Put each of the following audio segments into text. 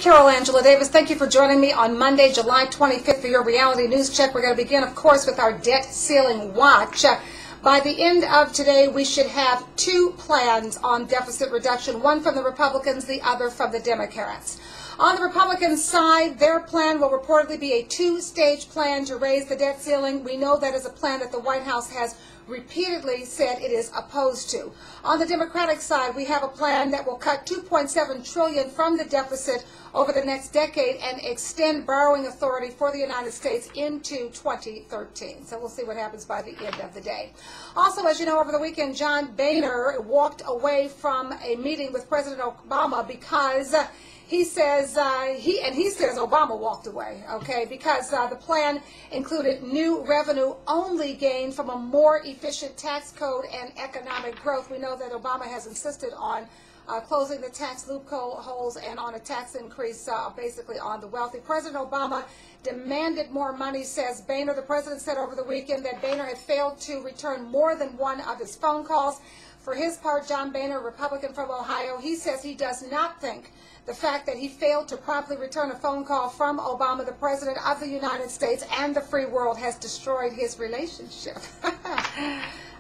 Carol Angela Davis. Thank you for joining me on Monday, July 25th for your reality news check. We're going to begin, of course, with our debt ceiling watch. By the end of today, we should have two plans on deficit reduction, one from the Republicans, the other from the Democrats. On the Republican side, their plan will reportedly be a two-stage plan to raise the debt ceiling. We know that is a plan that the White House has repeatedly said it is opposed to. On the Democratic side, we have a plan that will cut $2.7 trillion from the deficit over the next decade and extend borrowing authority for the United States into 2013. So we'll see what happens by the end of the day. Also, as you know, over the weekend, John Boehner walked away from a meeting with President Obama because he says Obama walked away, okay, because the plan included new revenue-only gain from a more efficient tax code and economic growth. We know that Obama has insisted on closing the tax loopholes and on a tax increase basically on the wealthy. President Obama demanded more money, says Boehner. The president said over the weekend that Boehner had failed to return more than one of his phone calls. For his part, John Boehner, a Republican from Ohio, he says he does not think the fact that he failed to promptly return a phone call from Obama, the President of the United States and the free world, has destroyed his relationship.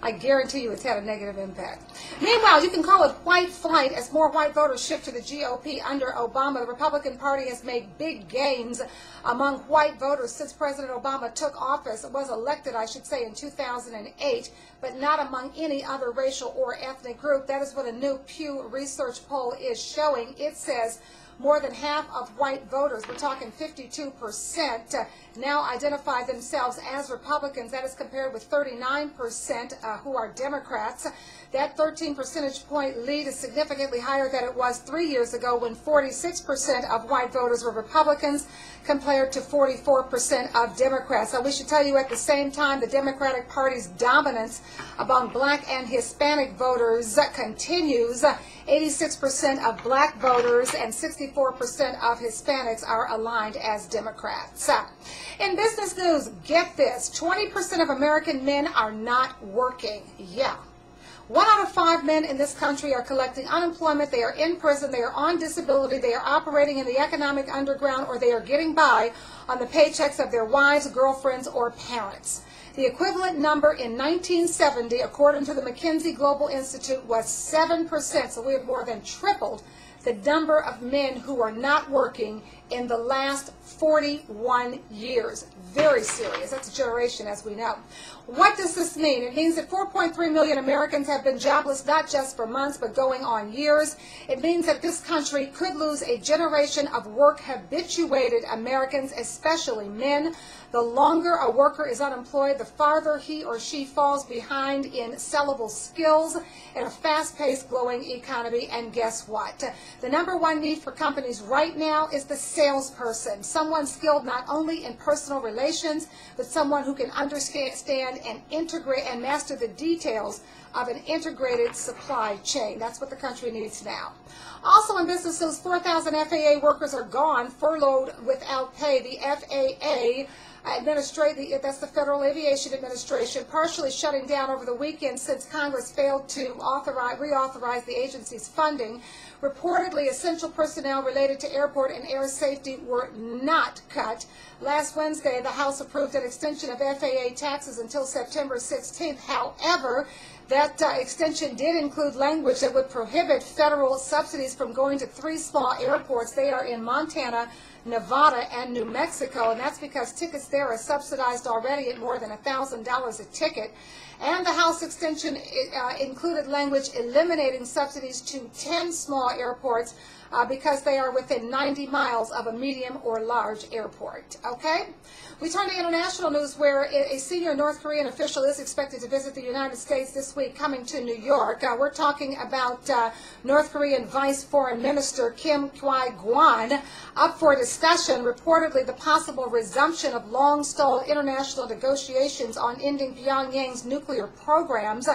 I guarantee you it's had a negative impact. Meanwhile, you can call it white flight as more white voters shift to the GOP under Obama. The Republican Party has made big gains among white voters since President Obama took office, was elected, I should say, in 2008, but not among any other racial or ethnic group. That is what a new Pew Research poll is showing. It says more than half of white voters, we're talking 52%, now identify themselves as Republicans. That is compared with 39% who are Democrats. That 13 percentage point lead is significantly higher than it was 3 years ago when 46% of white voters were Republicans compared to 44% of Democrats. So we should tell you at the same time the Democratic Party's dominance among black and Hispanic voters continues. 86% of black voters and 64% of Hispanics are aligned as Democrats. In business news, get this, 20% of American men are not working. Yeah. 1 out of 5 men in this country are collecting unemployment, they are in prison, they are on disability, they are operating in the economic underground, or they are getting by on the paychecks of their wives, girlfriends, or parents. The equivalent number in 1970, according to the McKinsey Global Institute, was 7%, so we have more than tripled the number of men who are not working in the last 41 years. Very serious. That's a generation, as we know. What does this mean? It means that 4.3 million Americans have been jobless, not just for months, but going on years. It means that this country could lose a generation of work-habituated Americans, especially men. The longer a worker is unemployed, the farther he or she falls behind in sellable skills in a fast-paced, growing economy. And guess what? The number one need for companies right now is the salesperson, someone skilled not only in personal relations, but someone who can understand and integrate and master the details of an integrated supply chain. That's what the country needs now. Also in business news, 4,000 FAA workers are gone, furloughed without pay. The FAA that's the Federal Aviation Administration, partially shutting down over the weekend since Congress failed to reauthorize the agency's funding. Reportedly, essential personnel related to airport and air safety were not cut. Last Wednesday, the House approved an extension of FAA taxes until September 16th. However, that extension did include language that would prohibit federal subsidies from going to 3 small airports. They are in Montana, Nevada, and New Mexico, and that's because tickets there are subsidized already at more than $1,000 a ticket. And the House extension included language eliminating subsidies to 10 small airports because they are within 90 miles of a medium or large airport. Okay? We turn to international news where a senior North Korean official is expected to visit the United States this week, coming to New York. We're talking about North Korean Vice Foreign Minister Kim Kwai-gwan, up for discussion, reportedly the possible resumption of long-stalled international negotiations on ending Pyongyang's nuclear programs.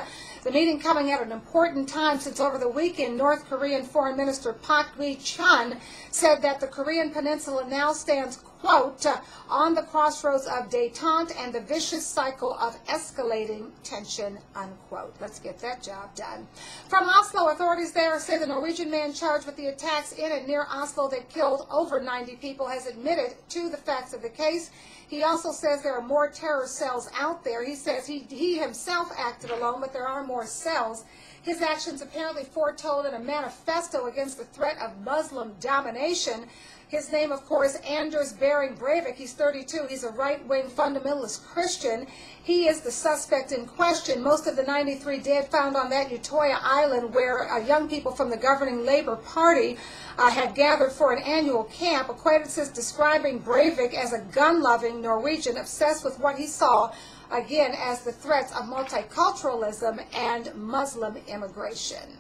The meeting coming at an important time since over the weekend, North Korean Foreign Minister Park Lee-chun said that the Korean Peninsula now stands quote, on the crossroads of détente and the vicious cycle of escalating tension, unquote. Let's get that job done. From Oslo, authorities there say the Norwegian man charged with the attacks in and near Oslo that killed over 90 people has admitted to the facts of the case. He also says there are more terror cells out there. He says he himself acted alone, but there are more cells. His actions apparently foretold in a manifesto against the threat of Muslim domination. His name, of course, Anders Behring Breivik. He's 32. He's a right-wing fundamentalist Christian. He is the suspect in question. Most of the 93 dead found on that Utoya Island, where young people from the governing Labour Party had gathered for an annual camp. Acquaintances describing Breivik as a gun-loving Norwegian obsessed with what he saw, again, as the threats of multiculturalism and Muslim immigration.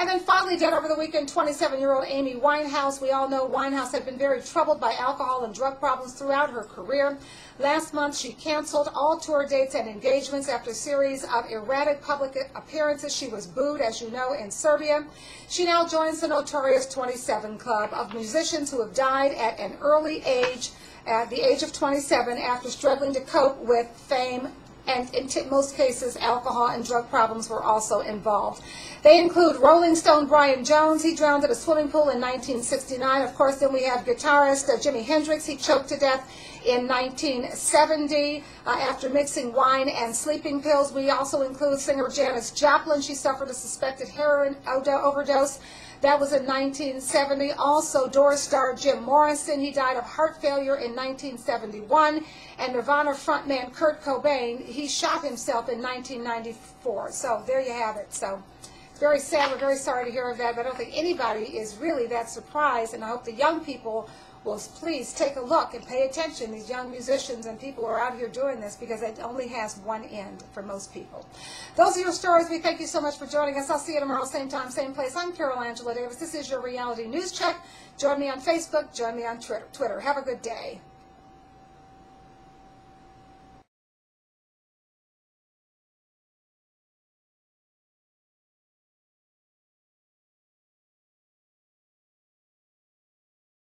And then finally, dead over the weekend, 27-year-old Amy Winehouse. We all know Winehouse had been very troubled by alcohol and drug problems throughout her career. Last month, she canceled all tour dates and engagements after a series of erratic public appearances. She was booed, as you know, in Serbia. She now joins the notorious 27 Club of musicians who have died at an early age, at the age of 27, after struggling to cope with fame, and in most cases, alcohol and drug problems were also involved. They include Rolling Stone Brian Jones. He drowned at a swimming pool in 1969. Of course, then we have guitarist Jimi Hendrix. He choked to death in 1970 after mixing wine and sleeping pills. We also include singer Janis Joplin. She suffered a suspected heroin overdose. That was in 1970. Also, Doors star Jim Morrison. He died of heart failure in 1971. And Nirvana frontman Kurt Cobain, he shot himself in 1994. So there you have it. So it's very sad. We're very sorry to hear of that, but I don't think anybody is really that surprised. And I hope the young people will please take a look and pay attention. These young musicians and people who are out here doing this, because it only has one end for most people. Those are your stories. We thank you so much for joining us. I'll see you tomorrow, same time, same place. I'm Carol Angela Davis. This is your Reality News Check. Join me on Facebook. Join me on Twitter. Have a good day.